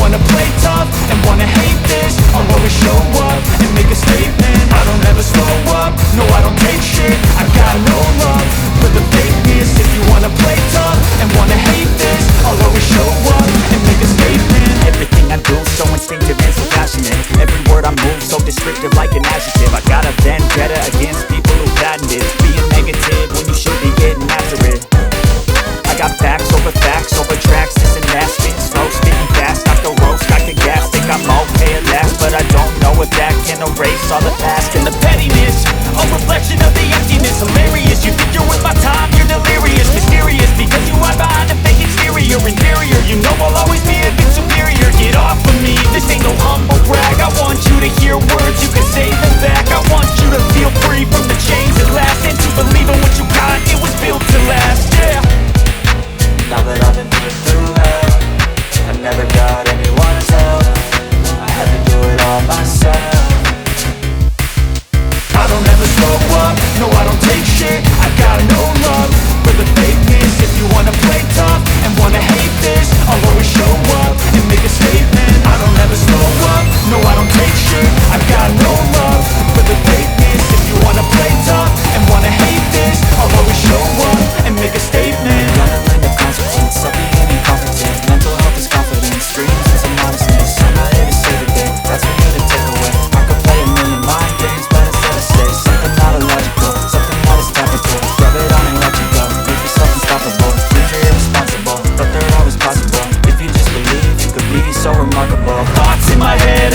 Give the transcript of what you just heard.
wanna play tough and wanna hate this, I'll always show up and make a statement. I don't ever slow up, no I don't take shit. I got no love for the fakeness. If you wanna play tough and wanna hate this, I'll always show up and make a statement. Everything I do so instinctive and so passionate. Every word I move so descriptive like an adjective. I got a vendetta against people who patented being negative when you should be getting after it. I got facts over tracks, this and that, spitting slow, spitting fast, knock the roast, I can gas, think I'm okay at last, but I don't know if that can erase all the past and the pettiness, a reflection of the emptiness, hilarious, you think you're worth my time, you're delirious, mysterious, because you hide behind a fake exterior, inferior, you know I'll always be a bit superior, get off of me, this ain't no humble brag, I want you to hear words, you can say them back, I want you to feel free from the chains at last, and to believe in what you got, it was built to last, yeah. Now that I've been through hell, I never got anyone's help. I had to do it all myself. I don't ever slow up, no I don't take shit. I got no love for the fakeness. If you wanna play tough and wanna hate this, I'll always show up and make a statement. I don't ever slow up, no I don't take shit. I got no love for the fakeness. If you wanna play tough and wanna hate this, I'll always show up and make a statement. Of being incompetent, mental health is confidence, dreams and some honestness. I'm not here to save the day, that's for you to take away. I could play a million mind games, but instead I say something not illogical, something that is topical. Rub it on and let you go, make yourself unstoppable. Dreams are irresponsible, but they're always possible. If you just believe, you could be so remarkable. Thoughts in my head,